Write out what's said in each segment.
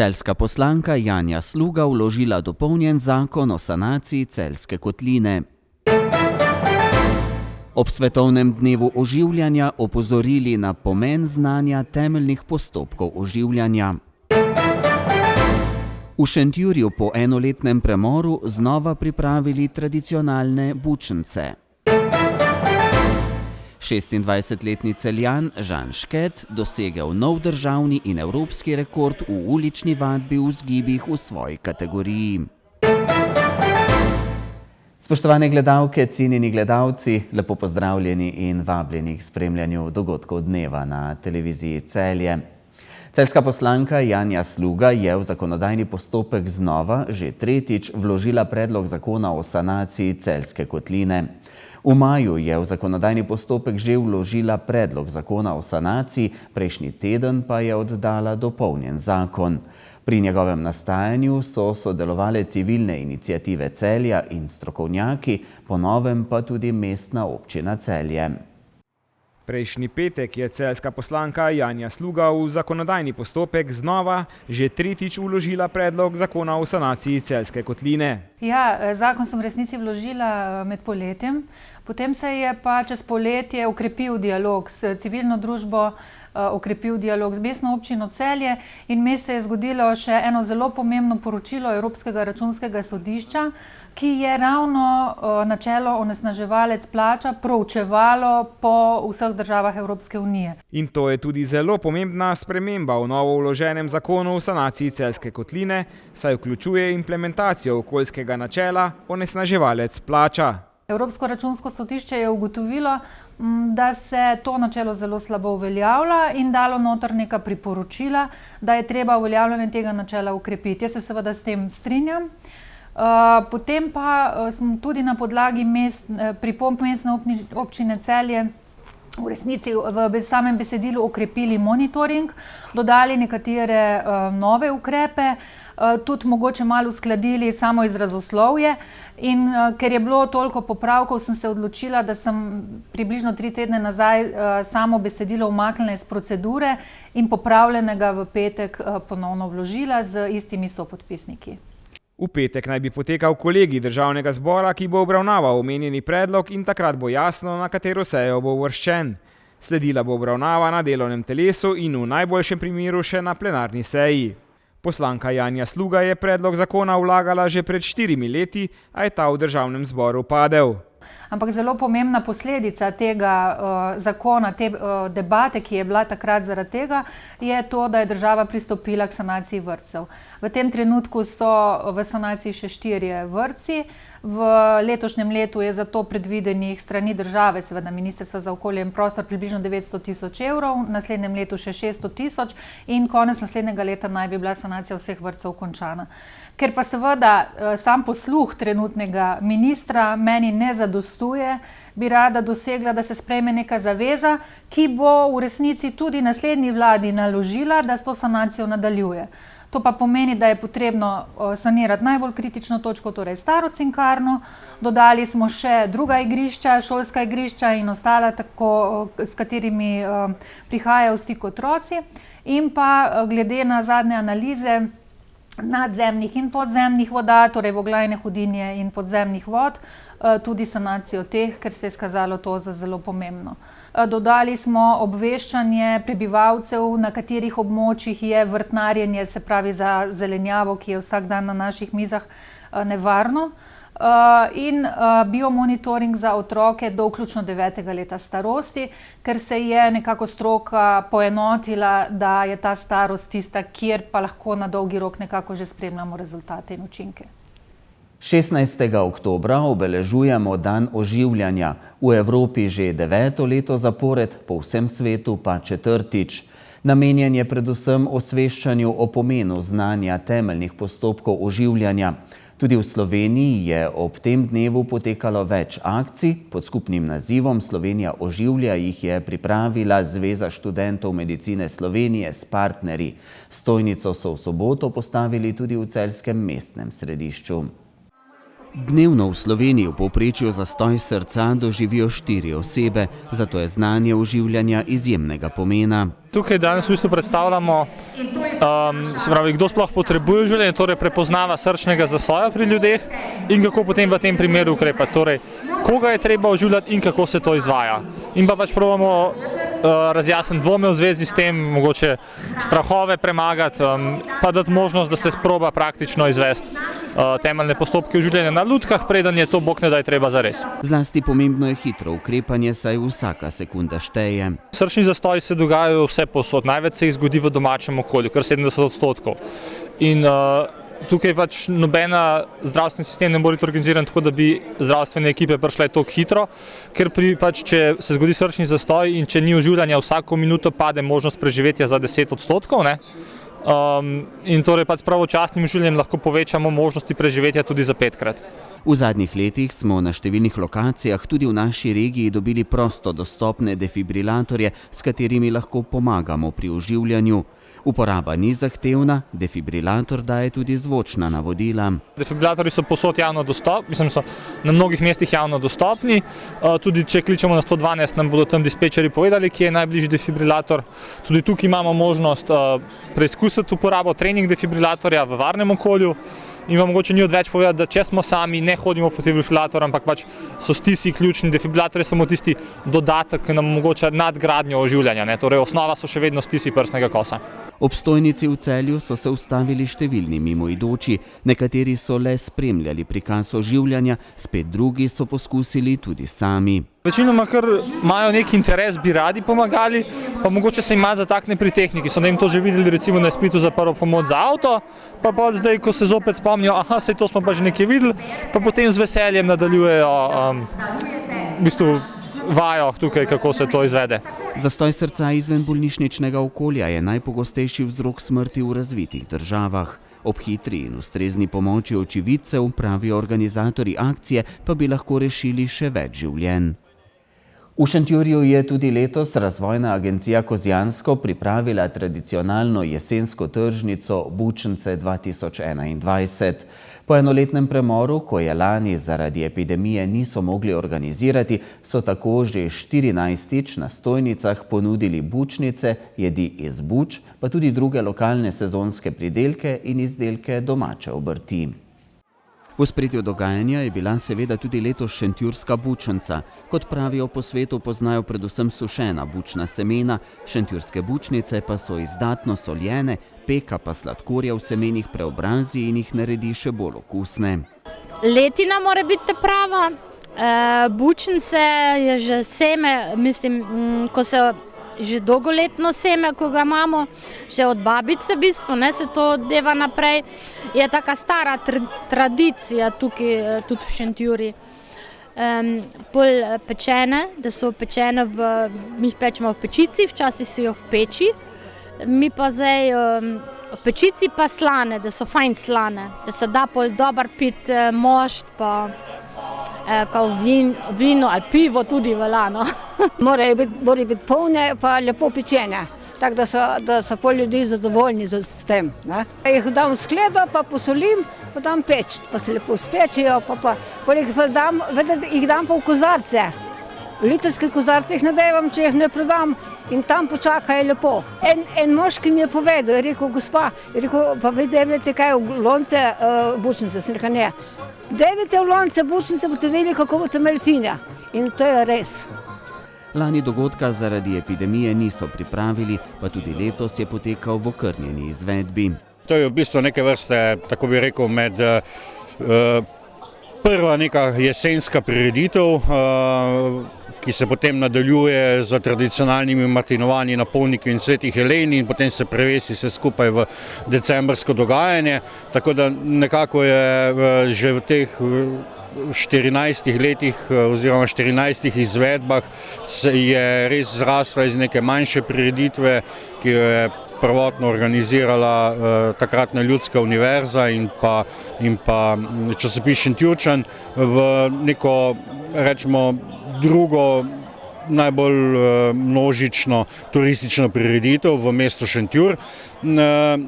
celjska poslanka Janja Sluga vložila dopolnjen zakon o sanaciji Celjske kotline. Ob svetovnem dnevu oživljanja opozorili na pomen znanja temeljnih postopkov oživljanja. V Šentjurju po enoletnem premoru znova pripravili tradicionalne bučnice. 26-letni Celjan Žan Šket dosegel nov državni in evropski rekord v ulični vadbi v vzgibih v svoji kategoriji. Spoštovane gledalke, cenjeni gledalci, lepo pozdravljeni in vabljeni k spremljanju dogodkov dneva na televiziji Celje. Celjska poslanka Janja Sluga je v zakonodajni postopek znova, že tretjič, vložila predlog zakona o sanaciji Celjske kotline. V maju je v zakonodajni postopek že vložila predlog zakona o sanaciji, prejšnji teden pa je oddala dopolnjen zakon. Pri njegovem nastajanju so sodelovale civilne iniciative Celja in strokovnjaki, po novem pa tudi mestna občina Celje. Prejšnji petek je celjska poslanka Janja Sluga v zakonodajni postopek znova že tretjič vložila predlog zakona o sanaciji Celjske kotline. Ja, zakon sem v resnici vložila med poletjem. Potem se je pa čez poletje okrepil dialog s civilno družbo, okrepil dialog z mestno občino Celje in vmes se je zgodilo še eno zelo pomembno poročilo Evropskega računskega sodišča, ki je ravno načelo onesnaževalec plača proučevalo po vseh državah Evropske unije. In to je tudi zelo pomembna sprememba v novo vloženem zakonu o sanaciji Celjske kotline, saj vključuje implementacijo okoljskega načela onesnaževalec plača. Evropsko računsko sodišče je ugotovilo, da se to načelo zelo slabo uveljavlja in dalo noter neka priporočila, da je treba uveljavljanje tega načela ukrepiti. Jaz se seveda s tem strinjam. Potem pa smo tudi na podlagi pripomb mestne občine Celje v resnici v samem besedilu okrepili monitoring, dodali nekatere nove ukrepe, tudi mogoče malo uskladili samo izrazoslovje in ker je bilo toliko popravkov, sem se odločila, da sem približno 3 tedne nazaj samo besedilo umaknila iz procedure in popravljenega v petek ponovno vložila z istimi sopodpisniki. V petek naj bi potekal kolegij državnega zbora, ki bo obravnaval omenjeni predlog in takrat bo jasno, na katero sejo bo uvrščen. Sledila bo obravnava na delovnem telesu in v najboljšem primeru še na plenarni seji. Poslanka Janja Sluga je predlog zakona vlagala že pred 4 leti, a je ta v državnem zboru padel. Ampak zelo pomembna posledica tega zakona, te debate, ki je bila takrat zaradi tega, je to, da je država pristopila k sanaciji vrtcev. V tem trenutku so v sanaciji še 4 vrtci. V letošnjem letu je zato predvidenih strani države, seveda Ministrstva za okolje in prostor, približno 900 tisoč evrov, v naslednjem letu še 600 tisoč in konec naslednjega leta naj bi bila sanacija vseh vrtcev končana. Ker pa seveda sam posluh trenutnega ministra meni ne zadostuje, bi rada dosegla, da se sprejme neka zaveza, ki bo v resnici tudi naslednji vladi naložila, da s to sanacijo nadaljuje. To pa pomeni, da je potrebno sanirati najbolj kritično točko, torej staro Cinkarno. Dodali smo še druga igrišča, šolska igrišča in ostala, s katerimi prihajajo v stik otroci. In pa glede na zadnje analize nadzemnih in podzemnih voda, torej voglajne hudinje in podzemnih vod, tudi sanacijo teh, ker se je izkazalo to za zelo pomembno. Dodali smo obveščanje prebivalcev, na katerih območjih je vrtnarjenje, se pravi za zelenjavo, ki je vsak dan na naših mizah, nevarno. In biomonitoring za otroke do vključno 9. leta starosti, ker se je nekako stroka poenotila, da je ta starost tista, kjer pa lahko na dolgi rok nekako že spremljamo rezultate in učinke. 16. oktobra obeležujemo dan oživljanja, v Evropi že 9. leto zapored, po vsem svetu pa 4. Namenjen je predvsem osveščanju o pomenu znanja temeljnih postopkov oživljanja. Tudi v Sloveniji je ob tem dnevu potekalo več akcij. Pod skupnim nazivom Slovenija oživlja jih je pripravila Zveza študentov medicine Slovenije s partnerji. Stojnico so v soboto postavili tudi v celjskem mestnem središču. Dnevno v Sloveniji v povprečju zastoj srca doživijo 4 osebe, zato je znanje oživljanja izjemnega pomena. Tukaj danes v bistvu predstavljamo, kdo sploh potrebuje oživljanje, torej prepoznava srčnega zastoja pri ljudeh in kako potem v tem primeru ukrepati, torej koga je treba oživljati in kako se to izvaja. In pa pač probamo razjasniti dvome v zvezi s tem, mogoče strahove premagati, pa dati možnost, da se proba praktično izvesti temeljne postopke oživljanja na lutkah, preden je to bog ne daj treba zares. Zlasti pomembno je hitro ukrepanje, saj vsaka sekunda šteje. Srčni zastoji se dogajajo vse povsod, največ se jih zgodi v domačem okolju, kar 70%. In tukaj pač nobena zdravstveni sistem ne more biti organiziran tako, da bi zdravstvene ekipe prišle toliko hitro, ker pač, če se zgodi srčni zastoj in če ni oživljanja, vsako minuto pade možnost preživetja za 10%, ne? In torej pač s pravočasnim oživljanjem lahko povečamo možnosti preživetja tudi za 5-krat. V zadnjih letih smo na številnih lokacijah tudi v naši regiji dobili prosto dostopne defibrilatorje, s katerimi lahko pomagamo pri oživljanju. Uporaba ni zahtevna, defibrilator daje tudi zvočna navodila. Defibrilatorji so povsod javno dostopni, so na mnogih mestih javno dostopni. Tudi če kličemo na 112, nam bodo tam dispečeri povedali, kje je najbližji defibrilator. Tudi tukaj imamo možnost preizkusiti uporabo trening defibrilatorja v varnem okolju. In vam mogoče ni odveč povedati, da če smo sami, ne hodimo v defibrilator, ampak pač so stisi ključni. Defibrilator je samo tisti dodatek, ki nam omogoča nadgradnjo oživljanja, ne? Torej osnova so še vedno stisi prsnega kosa. Ob stojnici v Celju so se ustavili številni mimoidoči, nekateri so le spremljali prikaz oživljanja, spet drugi so poskusili tudi sami. Večinoma, ker imajo nek interes, bi radi pomagali, pa mogoče se jim malo zatakne pri tehniki. So da jim to že videli recimo na izpitu za prvo pomoč za avto, pa zdaj, ko se zopet spomnijo, saj to smo pa že nekaj videli, pa potem z veseljem nadaljujejo v bistvu vajo tukaj, kako se to izvede. Zastoj srca izven bolnišničnega okolja je najpogostejši vzrok smrti v razvitih državah. Ob hitri in ustrezni pomoči očividcev, pravijo organizatorji akcije, pa bi lahko rešili še več življenj. V Šentjurju je tudi letos Razvojna agencija Kozjansko pripravila tradicionalno jesensko tržnico Bučnice 2021. Po enoletnem premoru, ko je lani zaradi epidemije niso mogli organizirati, so tako že 14. na stojnicah ponudili bučnice, jedi iz buč, pa tudi druge lokalne sezonske pridelke in izdelke domače obrti. V ospredju dogajanja je bila seveda tudi letos šentjurska bučnica. Kot pravijo po svetu, poznajo predvsem sušena bučna semena, šentjurske bučnice pa so izdatno soljene, peka pa sladkorja v semenih preobrazi in jih naredi še bolj okusne. Letina mora biti prava, bučnice je že seme, mislim, ko se že dolgoletno seme, ko ga imamo, že od babice v bistvu, ne, se to deva naprej. Je taka stara tradicija tukaj, tudi v Šentjurju. Bolj pečene, da so pečene, mi jih pečemo v pečici, včasih si jo v peči, mi pa zdaj v pečici pa slane, da so fajn slane, da se da pol dober pit mošt, pa vino ali pivo tudi velja. Morajo biti polne pa lepo pečene, tako da so pol ljudi zadovoljni s tem. Jih dam v skledo, pa posolim, pa dam peč, pa se lepo spečejo, jih dam pa v kozarce. V litrskih kozarcih ne dajem, če jih ne prodam, in tam počakajo lepo. En moški mi je povedal, je rekel, gospa, pa vi dajte kaj v lonce bučnice, sem rekel, ne. Dajte v lonce bučnice, boste videli, kako boste imeli fine. In to je res. Lani dogodka zaradi epidemije niso pripravili, pa tudi letos je potekal v okrnjeni izvedbi. To je v bistvu neke vrste, tako bi rekel, med prva neka jesenska prireditev, ki se potem nadaljuje z tradicionalnimi martinovanji na Polniku in Sveti Heleni in potem se prevesi vse skupaj v decembrsko dogajanje. Tako da nekako je že v teh 14 letih oziroma 14 izvedbah je res zrasla iz neke manjše prireditve, ki jo je prvotno organizirala takratna Ljudska univerza in pa časopis Šentjurčan v neko, rečemo, drugo najbolj množično turistično prireditev v mestu Šentjur.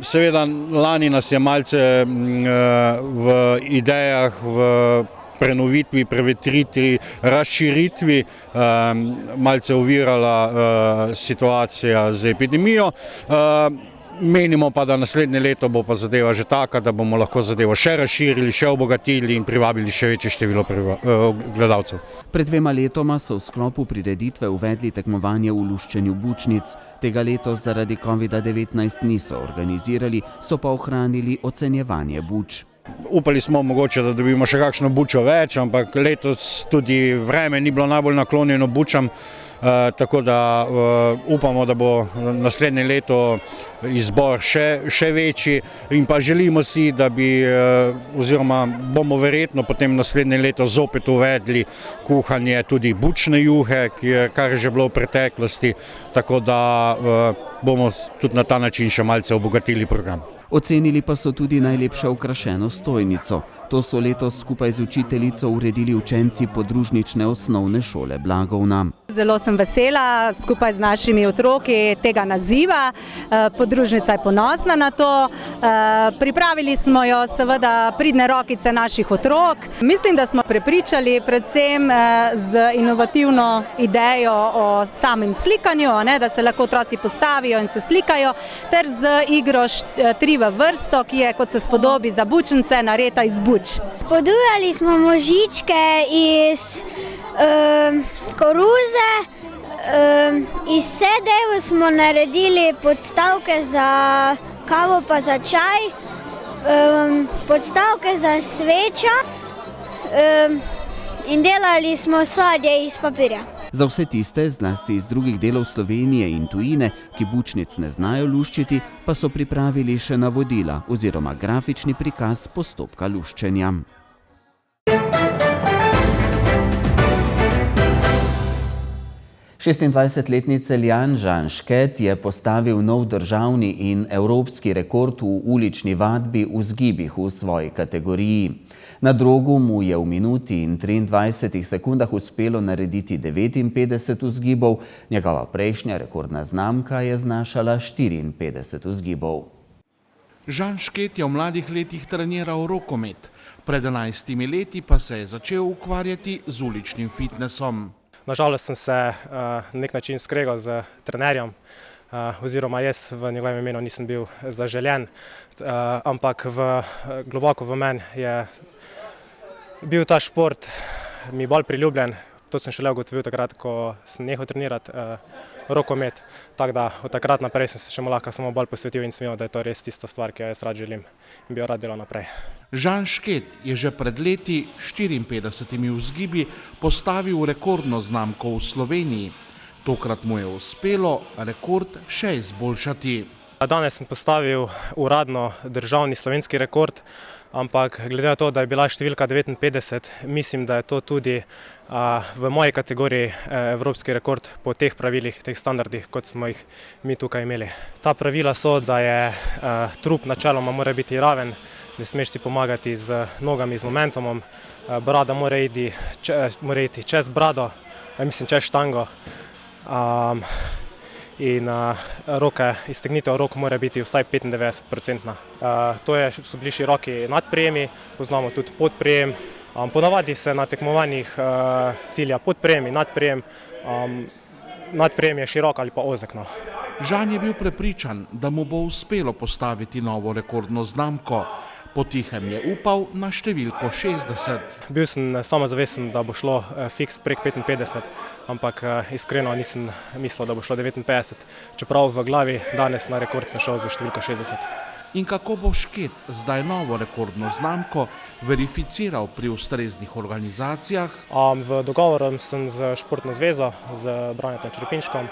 Seveda lani nas je malce v idejah, v prenovitvi, prevetritvi, razširitvi malce ovirala situacija z epidemijo. Menimo pa, da naslednje leto bo pa zadeva že taka, da bomo lahko zadevo še razširili, še obogatili in privabili še večje število gledalcev. Pred 2 letoma so v sklopu prireditve uvedli tekmovanje v luščenju bučnic. Tega letos zaradi COVID-19 niso organizirali, so pa ohranili ocenjevanje buč. Upali smo mogoče, da dobimo še kakšno bučo več, ampak letos tudi vreme ni bilo najbolj naklonjeno bučam, tako da upamo, da bo naslednje leto izbor še večji in pa želimo si, da bi, oziroma bomo verjetno potem naslednje leto zopet uvedli kuhanje tudi bučne juhe, kar je že bilo v preteklosti, tako da bomo tudi na ta način še malce obogatili program. Ocenili pa so tudi najlepše okrašeno stojnico. To so letos skupaj z učiteljico uredili učenci podružnične osnovne šole Blagovna. Zelo sem vesela skupaj z našimi otroki tega naziva. Podružnica je ponosna na to. Pripravili smo jo seveda pridne rokice naših otrok. Mislim, da smo prepričali predvsem z inovativno idejo o samem slikanju, da se lahko otroci postavijo in se slikajo, ter z igro 3 v vrsto, ki je, kot se spodobi za bučnice, narejena iz buč. Podujali smo možičke iz koruze, iz CD-jev smo naredili podstavke za kavo pa za čaj, podstavke za svečo in delali smo sadje iz papirja. Za vse tiste, zlasti iz drugih delov Slovenije in tujine, ki bučnic ne znajo luščiti, pa so pripravili še navodila oziroma grafični prikaz postopka luščenja. Šestindvajsetletni Celjan Žan Šket je postavil nov državni in evropski rekord v ulični vadbi v vzgibih v svoji kategoriji. Na drogu mu je v minuti in 23 sekundah uspelo narediti 59 vzgibov, njegova prejšnja rekordna znamka je znašala 54 vzgibov. Žan Šket je v mladih letih treniral rokomet, pred 11 leti pa se je začel ukvarjati z uličnim fitnesom. Nažalost sem se na nek način skregal z trenerjem, oziroma jaz v njegovem imenu nisem bil zaželjen, ampak globoko v meni je bil ta šport mi bolj priljubljen. To sem šele ugotovil takrat, ko sem nehal trenirati rokomet, tako da od takrat naprej sem se še lahko samo bolj posvetil in sem videl, da je to res tista stvar, ki jo jaz rad želim in bi jo rad delal naprej. Žan Šket je že pred leti 54 vzgibi postavil rekordno znamko v Sloveniji. Tokrat mu je uspelo rekord še izboljšati. Danes sem postavil uradno državni slovenski rekord, ampak glede na to, da je bila številka 59, mislim, da je to tudi v moji kategoriji evropski rekord po teh pravilih, teh standardih, kot smo jih mi tukaj imeli. Ta pravila so, da je trup načeloma mora biti raven, ne smeš si pomagati z nogami, z momentumom, brada mora iti čez brado, čez štango. In roke, iztegnitev rok mora biti vsaj 95%. To so bili široki nadprijemi, poznamo tudi podprijem. Ponavadi se na tekmovanjih cilja podprijem in nadprijem. Nadprijem je širok ali pa ozek. Žan je bil prepričan, da mu bo uspelo postaviti novo rekordno znamko. Potihem je upal na številko 60. Bil sem samozavesten, da bo šlo fiks prek 55, ampak iskreno nisem mislil, da bo šlo 59, čeprav v glavi danes na rekord sem šel za številko 60. In kako bo Šket zdaj novo rekordno znamko verificiral pri ustreznih organizacijah? V dogovoru sem z Športno zvezo, z Branetom Črepinškom.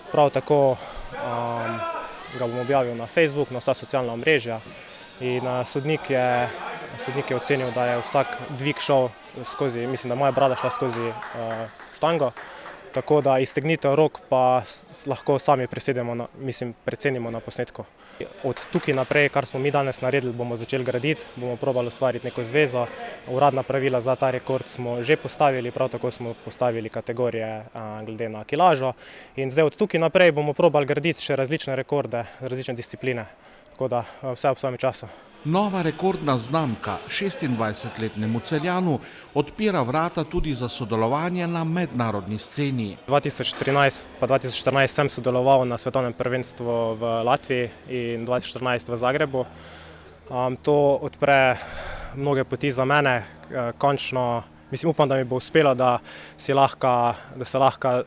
Prav tako ga bom objavil na Facebook, na vsa socialna omrežja. In sodnik je ocenil, da je vsak dvig šel skozi, mislim, da moja brada šla skozi štango tako da iztegnitev rok pa lahko sami precenimo na posnetku. Od tukaj naprej, kar smo mi danes naredili, bomo začeli graditi, bomo probali ustvariti neko zvezo. Uradna pravila za ta rekord smo že postavili, prav tako smo postavili kategorije glede na kilažo. In zdaj od tukaj naprej bomo probali graditi še različne rekorde, različne discipline. Tako da vse ob svojem času. Nova rekordna znamka 26-letnemu Celjanu odpira vrata tudi za sodelovanje na mednarodni sceni. 2013 pa 2014 sem sodeloval na svetovnem prvenstvu v Latviji in 2014 v Zagrebu. To odpre mnoge poti za mene. Končno, upam, da mi bo uspelo, da se lahko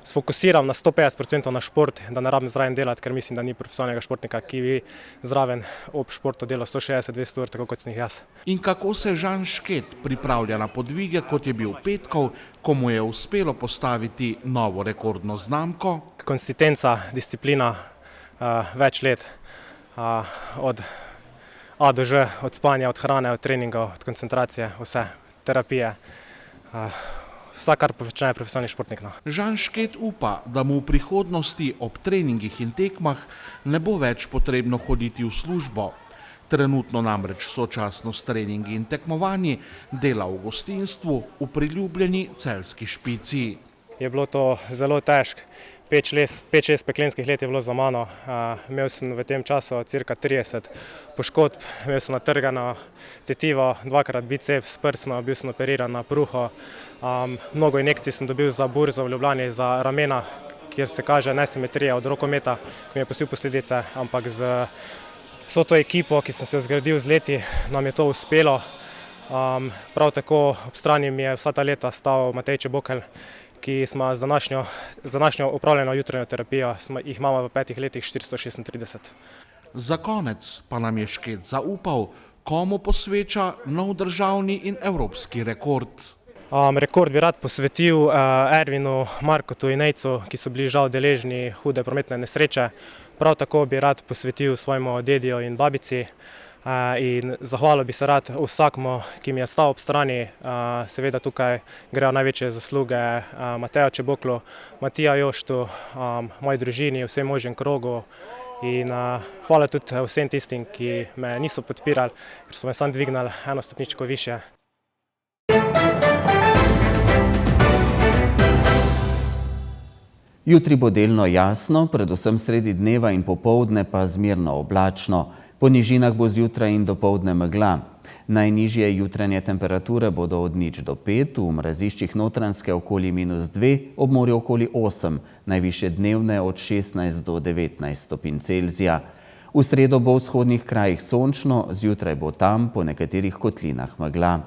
sfokusiram na 150% na šport, da ne rabim zraven delati, ker mislim, da ni profesionalnega športnika, ki bi zraven ob športu delal 160-200 ur, tako kot sem jih jaz. In kako se Žan Šket pripravlja na podvige, kot je bil Petkov, ko mu je uspelo postaviti novo rekordno znamko? Konsistenca, disciplina, več let, od A do Ž, od spanja, od hrane, od treningov, od koncentracije, vse, terapije. Vsak, kar počne profesionalni športnik. Žan Šket upa, da mu v prihodnosti ob treningih in tekmah ne bo več potrebno hoditi v službo. Trenutno namreč sočasno s treningi in tekmovanji dela v gostinstvu v priljubljeni Celjski Špici. Je bilo to zelo težko. 5-6 peklenskih let je bilo za mano. Imel sem v tem času cirka 30 poškodb, imel sem natrgano tetivo, 2-krat biceps, prsno, bil sem operiran na bruho. Mnogo injekcij sem dobil za burzo v Ljubljani, za ramena, kjer se kaže nesimetrija od rokometa, ki mi je pustil posledice, ampak z vso to ekipo, ki sem se zgradil z leti, nam je to uspelo. Prav tako ob strani mi je vsa ta leta stal Matej Čebokelj, ki smo z današnjo upravljeno jutranjo terapijo, jih imamo v 5 letih 436. Za konec pa nam je Šket zaupal, komu posveča nov državni in evropski rekord. Rekord bi rad posvetil Ervinu, Markotu in Nejcu, ki so bili žal deležni hude prometne nesreče. Prav tako bi rad posvetil svojemu dediju in babici. In zahvalil bi se rad vsakmu, ki mi je stal ob strani. Seveda tukaj grejo največje zasluge Mateju Čeboklu, Matija Joštu, moji družini, vsem možjem krogu. In hvala tudi vsem tistim, ki me niso podpirali, ker so me sam dvignili eno stopničko višje. Jutri bo delno jasno, predvsem sredi dneva in popoldne pa zmerno oblačno. Po nižinah bo zjutraj in dopoldne megla. Najnižje jutranje temperature bodo od 0 do 5, v mraziščih Notranjske okoli -2, ob morju okoli 8, najvišje dnevne od 16 do 19 stopinj Celzija. V sredo bo v vzhodnih krajih sončno, zjutraj bo tam po nekaterih kotlinah megla.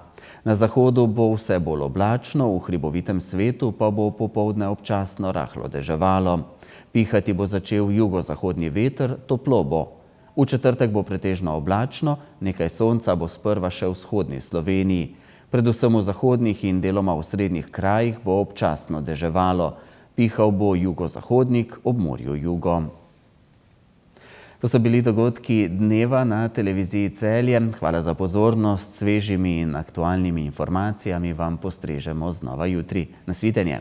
Na zahodu bo vse bolj oblačno, v hribovitem svetu pa bo popoldne občasno rahlo deževalo. Pihati bo začel jugozahodni veter, toplo bo. V četrtek bo pretežno oblačno, nekaj sonca bo sprva še v vzhodni Sloveniji. Predvsem v zahodnih in deloma v srednjih krajih bo občasno deževalo. Pihal bo jugozahodnik, ob morju jugo. To so bili dogodki dneva na televiziji Celje. Hvala za pozornost. S svežimi in aktualnimi informacijami vam postrežemo znova jutri. Nasvidenje.